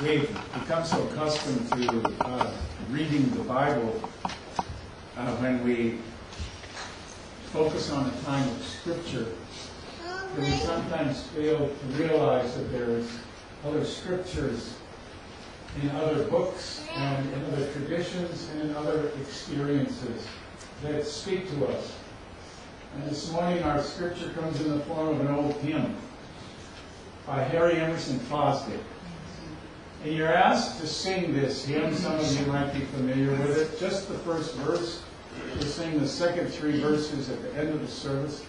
We've become so accustomed to reading the Bible when we focus on the time of Scripture that we sometimes fail to realize that there's other Scriptures in other books and in other traditions and in other experiences that speak to us. And this morning our Scripture comes in the form of an old hymn by Harry Emerson Fosdick. And you're asked to sing this hymn. Some of you might be familiar with it. Just the first verse. We'll sing the second three verses at the end of the service.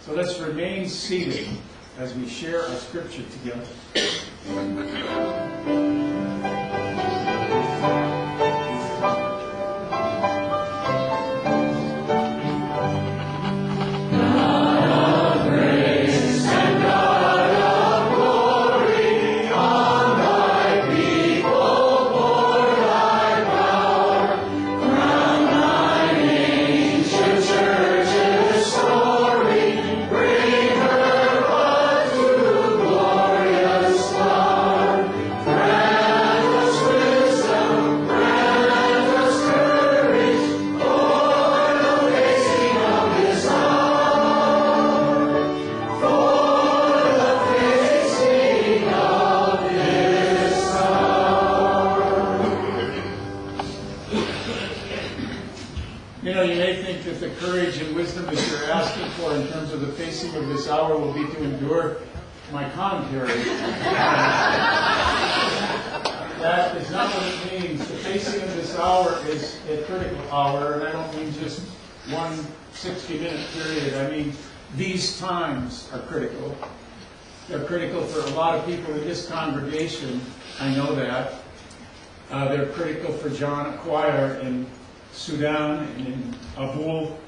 So let's remain seated as we share our Scripture together. That is not what it means. The facing of this hour is a critical hour, and I don't mean just one 60-minute period. I mean, these times are critical. They're critical for a lot of people in this congregation. I know that. They're critical for John Acquire in Sudan and in Abul,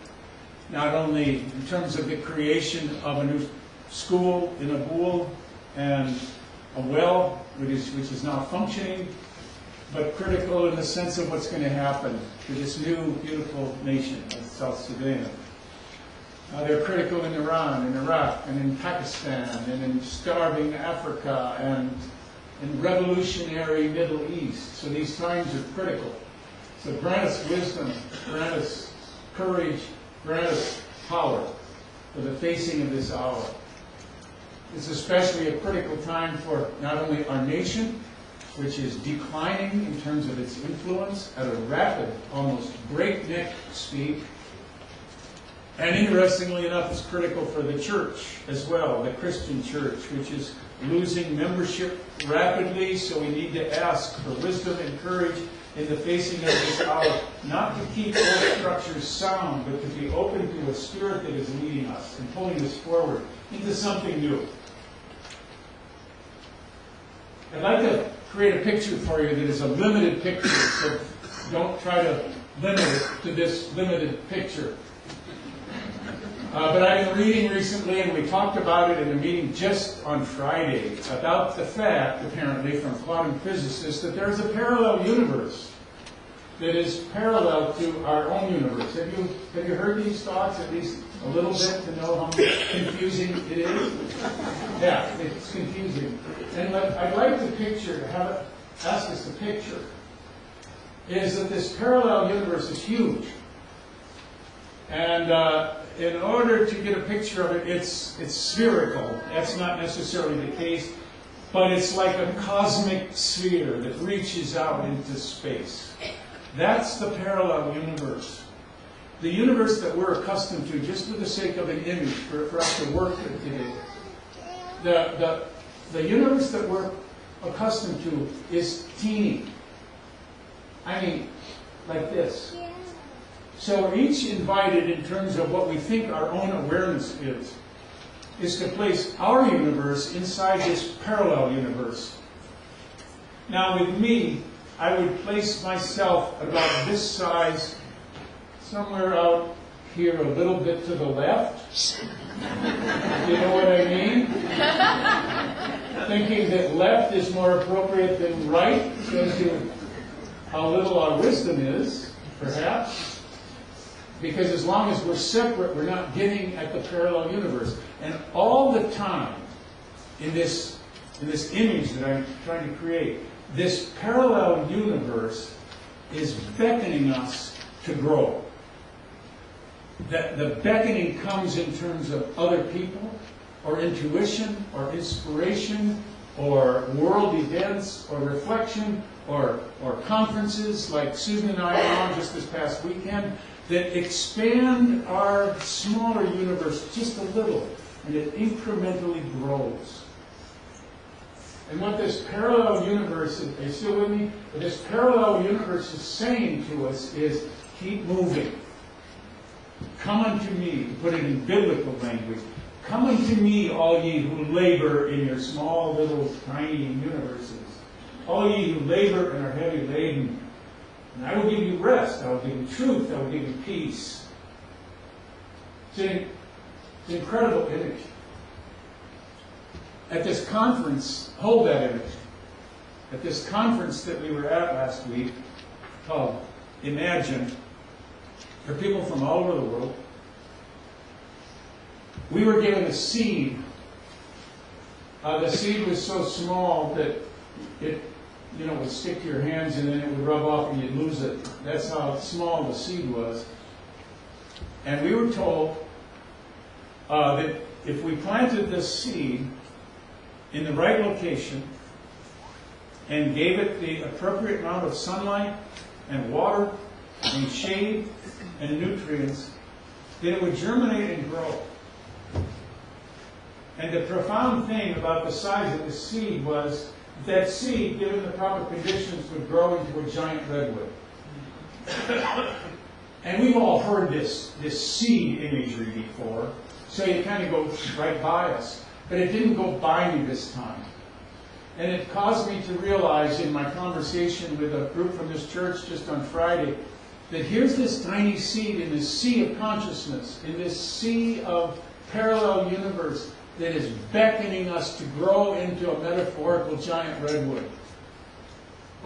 not only in terms of the creation of a new school in Abul and a well which is now functioning, but critical in the sense of what's going to happen to this new, beautiful nation of South Sudan. They're critical in Iran, in Iraq, and in Pakistan, and in starving Africa, and in revolutionary Middle East. So these times are critical. So grant us wisdom, grant us courage, grant us power for the facing of this hour. It's especially a critical time for not only our nation, which is declining in terms of its influence at a rapid, almost breakneck speed, and interestingly enough, it's critical for the church as well, the Christian church, which is losing membership rapidly, so we need to ask for wisdom and courage in the facing of this hour, not to keep old structures sound, but to be open to a spirit that is leading us and pulling us forward into something new. I'd like to create a picture for you that is a limited picture, so don't try to limit it to this limited picture. But I've been reading recently, and we talked about it in a meeting just on Friday, about the fact, apparently, from quantum physicists, that there is a parallel universe that is parallel to our own universe. Have you heard these thoughts at least a little bit to know how confusing it is? Yeah, it's confusing. And what I'd like to picture, ask us to picture, is that this parallel universe is huge. And in order to get a picture of it, it's spherical. That's not necessarily the case, but it's like a cosmic sphere that reaches out into space. That's the parallel universe. The universe that we're accustomed to, just for the sake of an image, for us to work with today. The universe that we're accustomed to is teeny. I mean, like this. So we're each invited, in terms of what we think our own awareness is to place our universe inside this parallel universe. Now with me, I would place myself about this size, somewhere out here a little bit to the left. You know what I mean? Thinking that left is more appropriate than right, shows you how little our wisdom is, perhaps. Because as long as we're separate, we're not getting at the parallel universe. And all the time, in this image that I'm trying to create, this parallel universe is beckoning us to grow. That the beckoning comes in terms of other people, or intuition, or inspiration, or world events, or reflection, or conferences like Susan and I were on just this past weekend, that expand our smaller universe just a little, and it incrementally grows. And what this parallel universe, are you still with me? What this parallel universe is saying to us is, keep moving. Come unto me, to put it in biblical language. Come unto me, all ye who labor in your small, little, tiny universes. All ye who labor and are heavy laden. And I will give you rest. I will give you truth. I will give you peace. It's an incredible image. At this conference, hold that image. At this conference that we were at last week, called Imagine, for people from all over the world, we were given a seed. The seed was so small that it, would stick to your hands and then it would rub off and you'd lose it. That's how small the seed was. And we were told that if we planted this seed in the right location and gave it the appropriate amount of sunlight and water and shade and nutrients, then it would germinate and grow. And the profound thing about the size of the seed was that seed, given the proper conditions, would grow into a giant redwood. And we've all heard this seed imagery before, so it kind of goes right by us. But it didn't go by me this time. And it caused me to realize in my conversation with a group from this church just on Friday, that here's this tiny seed in this sea of consciousness, in this sea of parallel universe that is beckoning us to grow into a metaphorical giant redwood.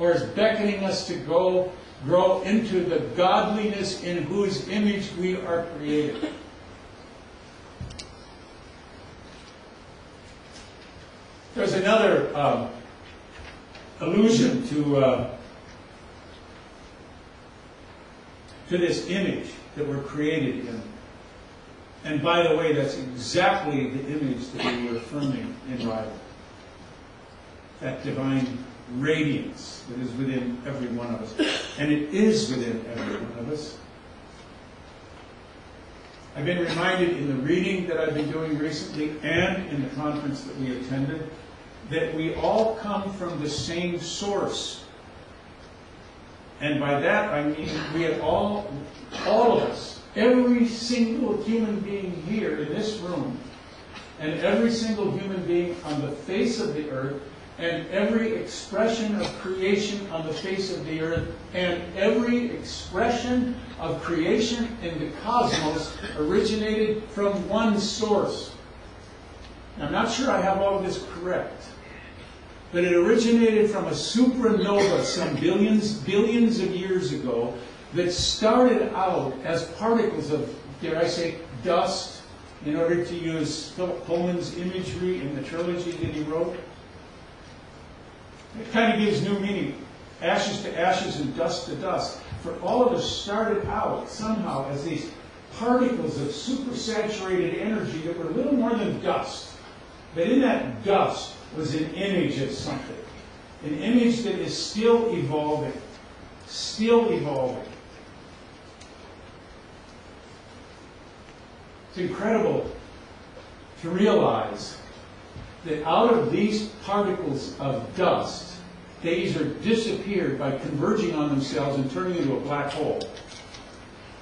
Or is beckoning us to grow into the godliness in whose image we are created. There's another allusion to this image that we're created in. And by the way, that's exactly the image that we were affirming in Bible. That divine radiance that is within every one of us. And it is within every one of us. I've been reminded in the reading that I've been doing recently and in the conference that we attended that we all come from the same source. And by that I mean we have all of us, every single human being here in this room, and every single human being on the face of the earth, and every expression of creation on the face of the earth, and every expression of creation in the cosmos originated from one source. Now, I'm not sure I have all of this correct, but it originated from a supernova some billions of years ago that started out as particles of, dare I say, dust, in order to use Philip Pullman's imagery in the trilogy that he wrote. It kind of gives new meaning. Ashes to ashes and dust to dust. For all of us started out somehow as these particles of supersaturated energy that were little more than dust. But in that dust was an image of something. An image that is still evolving. Still evolving. It's incredible to realize that out of these particles of dust, they either disappeared by converging on themselves and turning into a black hole,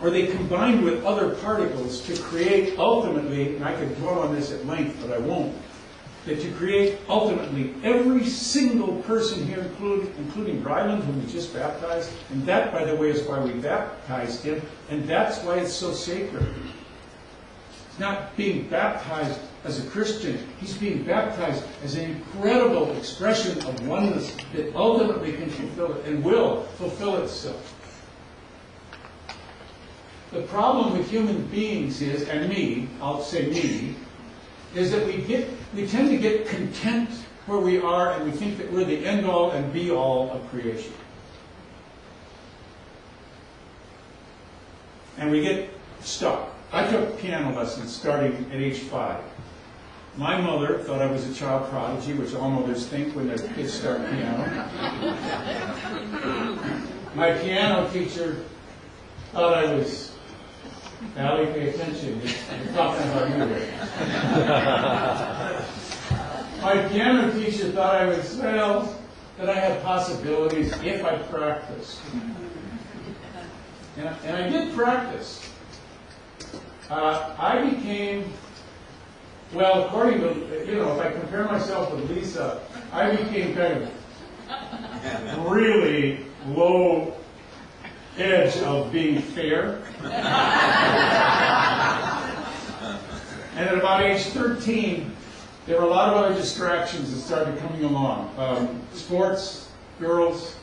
or they combined with other particles to create ultimately, and I could dwell on this at length, but I won't, that to create ultimately every single person here, including Ryland, whom we just baptized, and that, by the way, is why we baptized him, and that's why it's so sacred. He's not being baptized as a Christian. He's being baptized as an incredible expression of oneness that ultimately can fulfill it and will fulfill itself. The problem with human beings is, and me, I'll say me, is that we tend to get content where we are and we think that we're the end-all and be-all of creation. And we get stuck. I took piano lessons starting at age 5. My mother thought I was a child prodigy, which all mothers think when their kids start piano. My piano teacher thought I was, Allie, pay attention, you're talking about you there. My piano teacher thought I was, well, that I had possibilities if I practiced. And I did practice. I became, well, according to, if I compare myself with Lisa, I became kind of really low edge of being fair. And at about age 13, there were a lot of other distractions that started coming along. Sports, girls,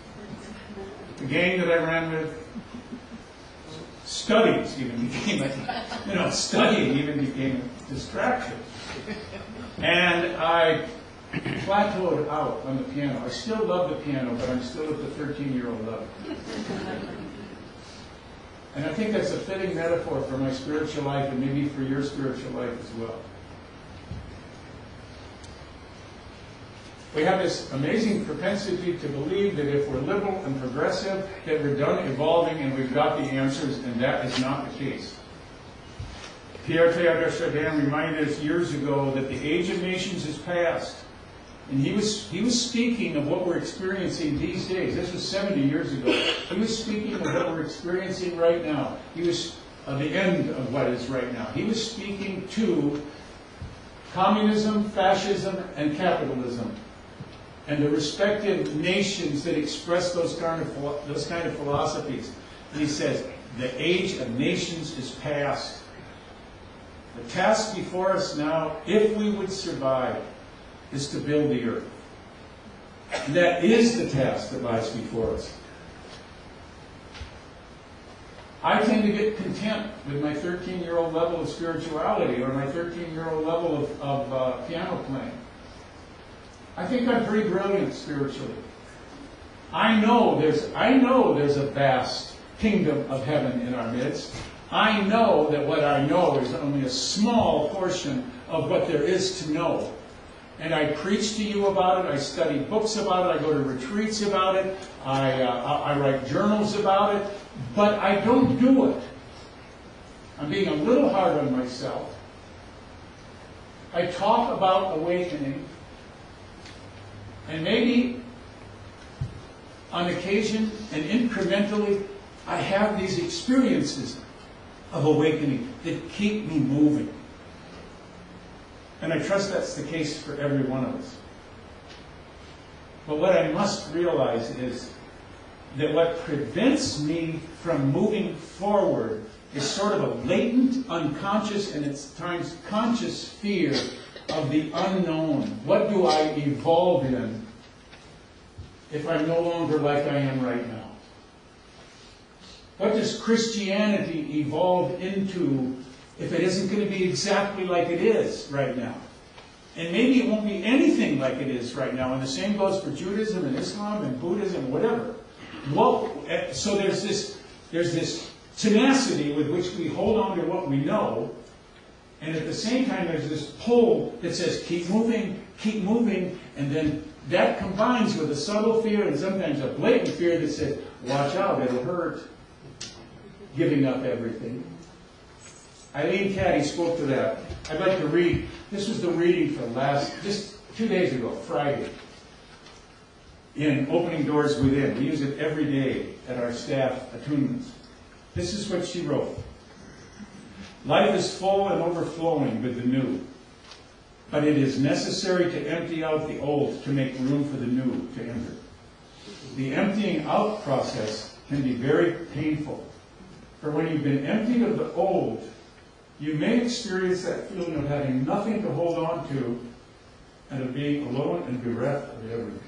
the gang that I ran with, studies even became studying even became a distraction. And I plateaued out on the piano. I still love the piano, but I'm still at the 13-year-old level. And I think that's a fitting metaphor for my spiritual life and maybe for your spiritual life as well. We have this amazing propensity to believe that if we're liberal and progressive, that we're done evolving and we've got the answers, and that is not the case. Pierre Teilhard de Chardin reminded us years ago that the age of nations is past. And he was speaking of what we're experiencing these days. This was 70 years ago. He was speaking of what we're experiencing right now. He was the end of what is right now. He was speaking to communism, fascism, and capitalism, and the respective nations that express those kind of philosophies. And he says, the age of nations is past. The task before us now, if we would survive, is to build the earth. And that is the task that lies before us. I tend to get content with my 13-year-old level of spirituality or my 13-year-old level of piano playing. I think I'm pretty brilliant spiritually. I know there's a vast kingdom of heaven in our midst. I know that what I know is only a small portion of what there is to know. And I preach to you about it, I study books about it, I go to retreats about it, I write journals about it, but I don't do it. I'm being a little hard on myself. I talk about awakening, and maybe on occasion and incrementally, I have these experiences of awakening that keep me moving. And I trust that's the case for every one of us. But what I must realize is that what prevents me from moving forward is sort of a latent, unconscious, and at times conscious fear of the unknown. What do I evolve in if I'm no longer like I am right now? What does Christianity evolve into if it isn't going to be exactly like it is right now? And maybe it won't be anything like it is right now. And the same goes for Judaism and Islam and Buddhism, whatever. So there's this tenacity with which we hold on to what we know. And at the same time, there's this pull that says, keep moving, and then that combines with a subtle fear and sometimes a blatant fear that says, watch out, it'll hurt, giving up everything. Eileen Caddy spoke to that. I'd like to read, this was the reading for just 2 days ago, Friday, in Opening Doors Within. We use it every day at our staff attunements. This is what she wrote. Life is full and overflowing with the new, but it is necessary to empty out the old to make room for the new to enter. The emptying out process can be very painful, for when you've been emptied of the old, you may experience that feeling of having nothing to hold on to and of being alone and bereft of everything.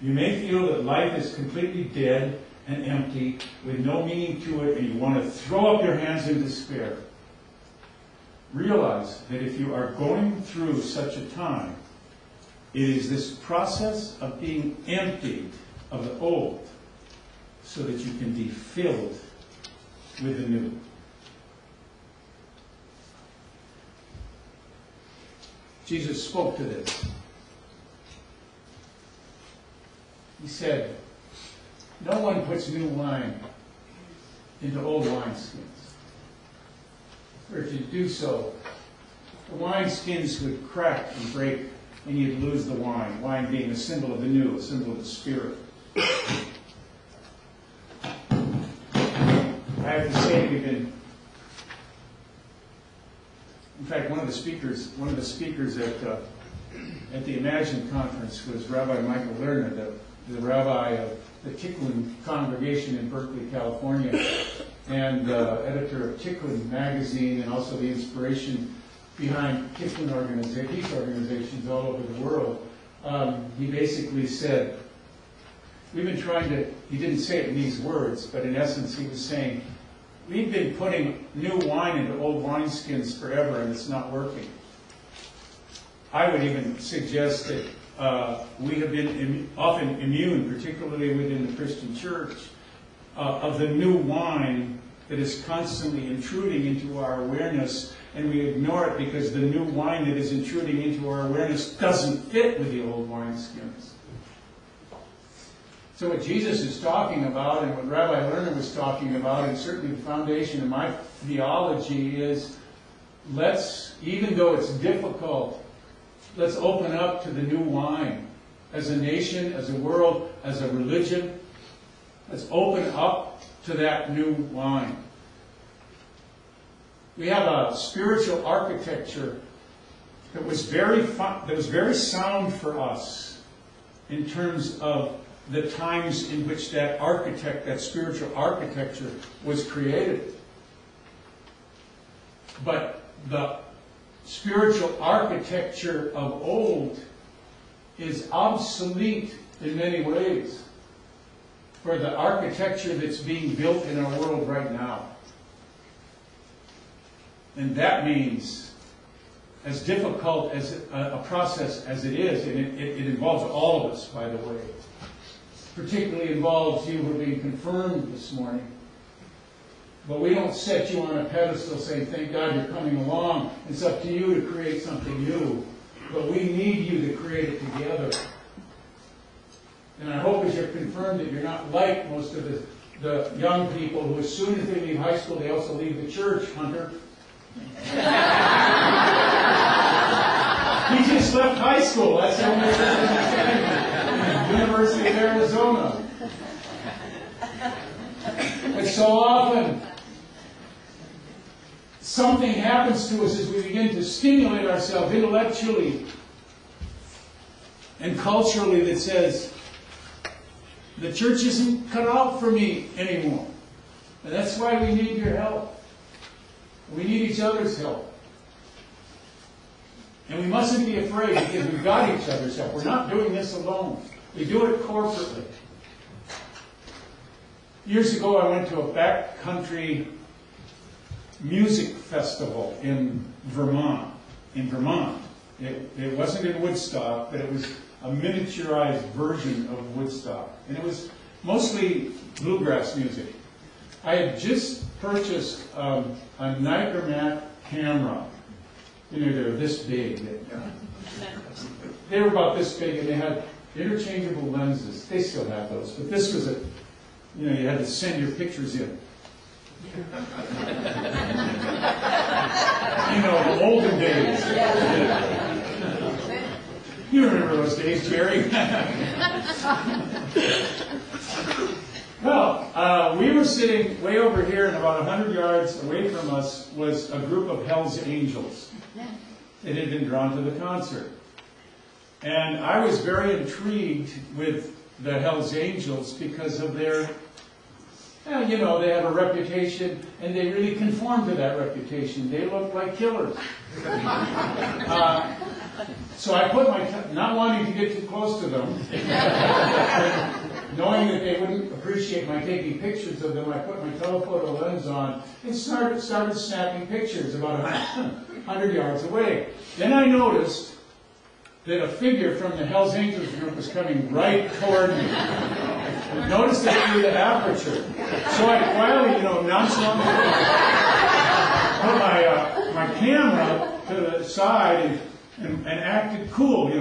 You may feel that life is completely dead and empty with no meaning to it, and you want to throw up your hands in despair. Realize that if you are going through such a time, It is this process of being emptied of the old so that you can be filled with the new. Jesus spoke to this. He said, "No one puts new wine into old wineskins. For if you do so, the wineskins would crack and break, and you'd lose the wine. Wine being a symbol of the new, a symbol of the Spirit." I have to say, in fact, one of the speakers at the Imagine conference was Rabbi Michael Lerner, the rabbi of the Tikkun congregation in Berkeley, California, and editor of Tikkun magazine, and also the inspiration behind Tikkun peace organizations all over the world. He basically said, we've been trying to, he didn't say it in these words, but in essence he was saying, we've been putting new wine into old wineskins forever and it's not working. I would even suggest that we have been often immune, particularly within the Christian church, of the new wine that is constantly intruding into our awareness, and we ignore it because the new wine that is intruding into our awareness doesn't fit with the old wineskins. So what Jesus is talking about, and what Rabbi Lerner was talking about, and certainly the foundation of my theology is, even though it's difficult, let's open up to the new wine. As a nation, as a world, as a religion, let's open up to that new wine. We have a spiritual architecture that was very sound for us in terms of the times in which that spiritual architecture was created. But the spiritual architecture of old is obsolete in many ways for the architecture that's being built in our world right now. And that means, as difficult as a process as it is, and it involves all of us, by the way, particularly involves you who are being confirmed this morning. But we don't set you on a pedestal saying, thank God you're coming along. It's up to you to create something new. But we need you to create it together. And I hope as you're confirmed that you're not like most of the young people who, as soon as they leave high school, they also leave the church, Hunter. He just left high school. That's the only thing. University of Arizona. But so often, something happens to us as we begin to stimulate ourselves intellectually and culturally that says, the church isn't cut out for me anymore. And that's why we need your help. We need each other's help. And we mustn't be afraid because we've got each other's help. We're not doing this alone. We do it corporately. Years ago, I went to a backcountry music festival in Vermont. It wasn't in Woodstock, but it was a miniaturized version of Woodstock. And it was mostly bluegrass music. I had just purchased a Nigromat camera. You know, they were this big. They were about this big, and they had interchangeable lenses. They still have those, but this was you had to send your pictures in. The olden days. You remember those days, Jerry? Well, we were sitting way over here, and about 100 yards away from us was a group of Hell's Angels that had been drawn to the concert. And I was very intrigued with the Hell's Angels because of their, they have a reputation, and they really conform to that reputation. They look like killers. So I put not wanting to get too close to them, knowing that they wouldn't appreciate my taking pictures of them, I put my telephoto lens on and started snapping pictures about 100 yards away. Then I noticed that a figure from the Hells Angels group was coming right toward me. I noticed it through the aperture. So I quietly, nonchalantly put my camera to the side and acted cool,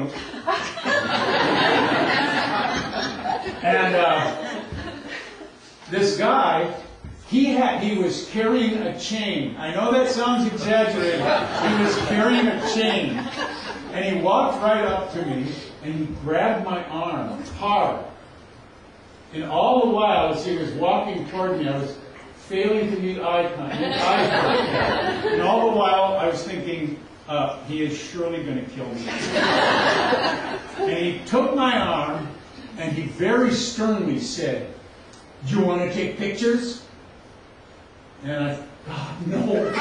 And this guy, he was carrying a chain. I know that sounds exaggerated. He was carrying a chain. And he walked right up to me, and he grabbed my arm hard. And all the while, as he was walking toward me, I was failing to meet eye contact. And all the while, I was thinking, he is surely going to kill me. And he took my arm, and he very sternly said, "Do you want to take pictures?" And I thought, no.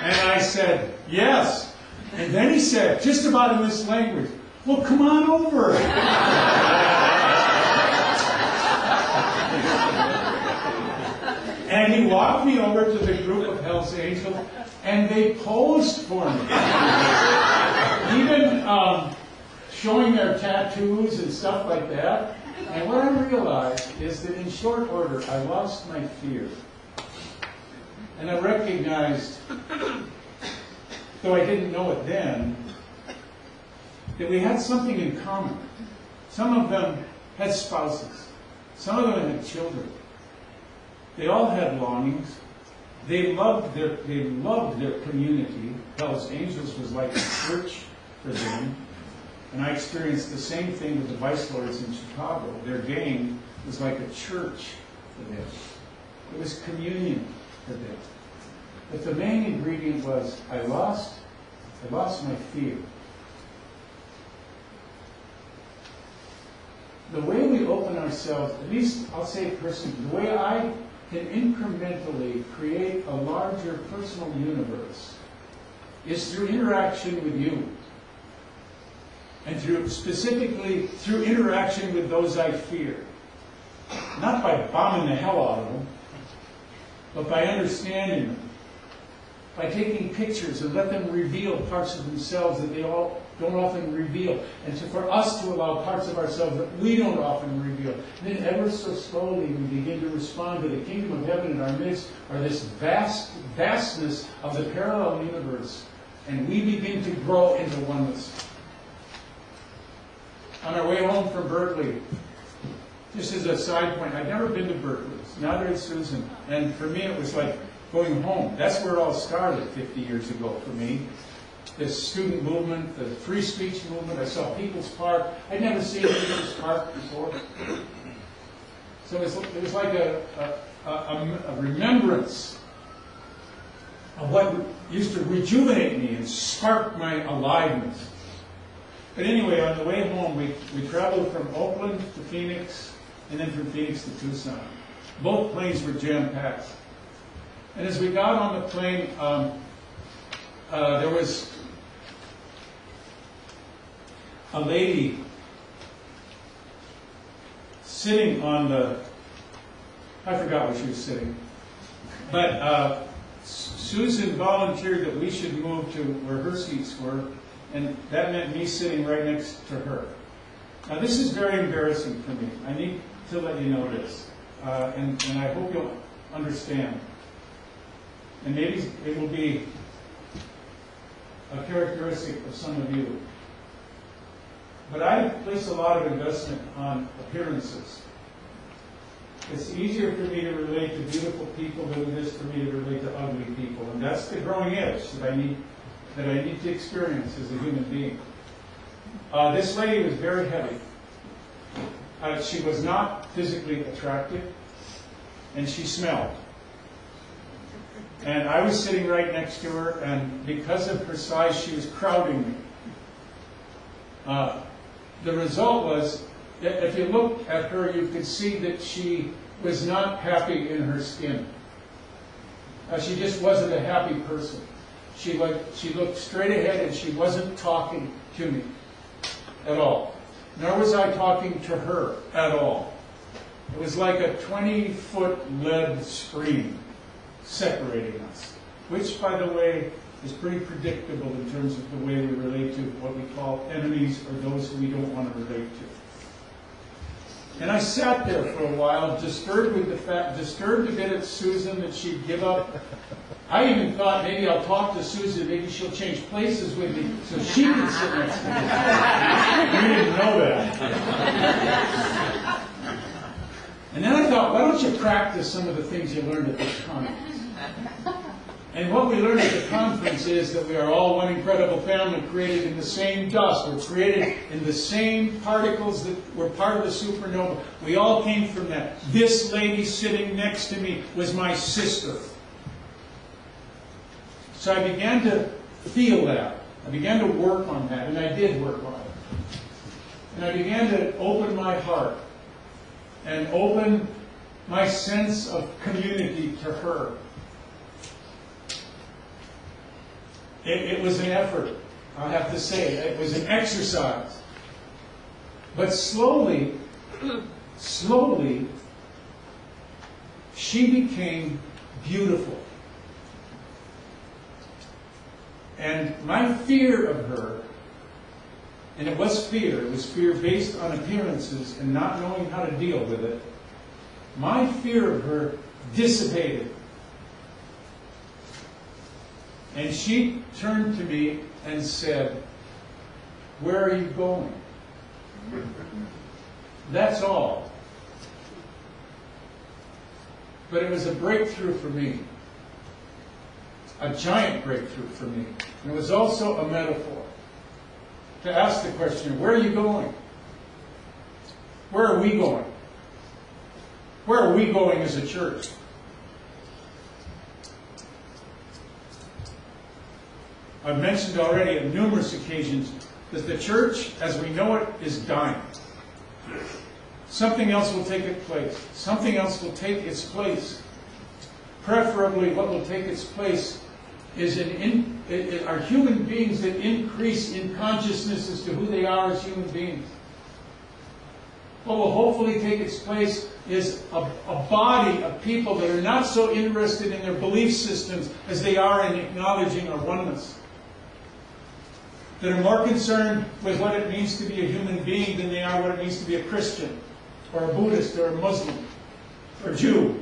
And I said, "Yes." And then he said, just about in this language, "Well, come on over." And he walked me over to the group of Hells Angels, and they posed for me. Even showing their tattoos and stuff like that. And what I realized is that in short order, I lost my fear. And I recognized, though I didn't know it then, that we had something in common. Some of them had spouses. Some of them had children. They all had longings. They loved their community. Hell's Angels was like a church for them. And I experienced the same thing with the Vice Lords in Chicago. Their gang was like a church for them. It was communion for them. But the main ingredient was I lost my fear. The way we open ourselves, at least I'll say personally, the way I can incrementally create a larger personal universe is through interaction with you. And specifically through interaction with those I fear. Not by bombing the hell out of them, but by understanding them. By taking pictures and let them reveal parts of themselves that they all don't often reveal. And for us to allow parts of ourselves that we don't often reveal. And then ever so slowly we begin to respond to the kingdom of heaven in our midst, or this vastness of the parallel universe. And we begin to grow into oneness. On our way home from Berkeley, just as a side point, I'd never been to Berkeley. Neither had Susan. And for me, it was like going home. That's where it all started 50 years ago for me. This student movement, the free speech movement. I saw People's Park. I'd never seen People's Park before. So it was like a remembrance of what used to rejuvenate me and spark my aliveness. But anyway, on the way home, we traveled from Oakland to Phoenix, and then from Phoenix to Tucson. Both planes were jam-packed. And as we got on the plane, there was a lady sitting on the, I forgot where she was sitting, but Susan volunteered that we should move to where her seats were, and that meant me sitting right next to her. Now this is very embarrassing for me. I need to let you know this, and I hope you'll understand. And maybe it will be a characteristic of some of you. But I place a lot of investment on appearances. It's easier for me to relate to beautiful people than it is for me to relate to ugly people. And that's the growing edge that I need to experience as a human being. This lady was very heavy. She was not physically attractive, and she smelled. And I was sitting right next to her, and because of her size, she was crowding me. The result was, if you looked at her, you could see that she was not happy in her skin. She just wasn't a happy person. She looked straight ahead, and she wasn't talking to me at all. Nor was I talking to her at all. It was like a 20-foot lead screen separating us, which, by the way, is pretty predictable in terms of the way we relate to what we call enemies or those who we don't want to relate to. And I sat there for a while, disturbed a bit at Susan that she'd give up. I even thought maybe I'll talk to Susan, maybe she'll change places with me so she can sit next to me. You didn't know that. And then I thought, why don't you practice some of the things you learned at the conference? And what we learned at the conference is that we are all one incredible family created in the same dust. We're created in the same particles that were part of the supernova. We all came from that. This lady sitting next to me was my sister. So I began to feel that. I began to work on that, and I did work on it. And I began to open my heart and open my sense of community to her. It was an effort, I have to say. It was an exercise. But slowly, she became beautiful. And my fear of her, and it was fear based on appearances and not knowing how to deal with it, my fear of her dissipated. And she turned to me and said, "Where are you going?" That's all. But it was a breakthrough for me. A giant breakthrough for me. And it was also a metaphor. To ask the question, where are you going? Where are we going? Where are we going as a church? I've mentioned already on numerous occasions that the church, as we know it, is dying. Something else will take its place. Something else will take its place. Preferably, what will take its place is are human beings that increase in consciousness as to who they are as human beings. What will hopefully take its place is a body of people that are not so interested in their belief systems as they are in acknowledging our oneness. That are more concerned with what it means to be a human being than they are what it means to be a Christian, or a Buddhist, or a Muslim, or Jew.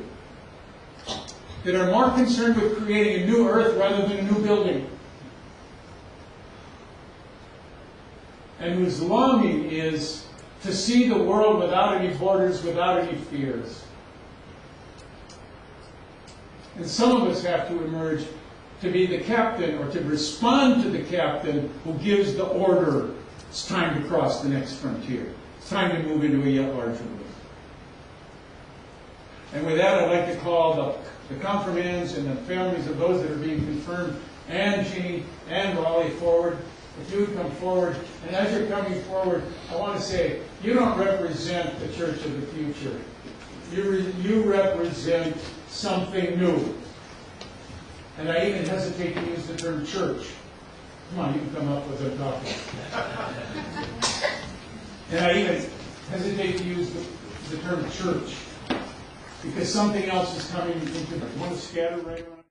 That are more concerned with creating a new earth rather than a new building. And whose longing is to see the world without any borders, without any fears. And some of us have to emerge to be the captain, or to respond to the captain who gives the order. It's time to cross the next frontier. It's time to move into a yet larger world. And with that, I'd like to call the confirmands and the families of those that are being confirmed, and Jeannie and Raleigh, forward. If you would come forward. And as you're coming forward, I want to say, you don't represent the church of the future. You represent something new. And I even hesitate to use the term church. Come on, you can come up with a topic. And I even hesitate to use the term church, because something else is coming into it. You want to scatter right around?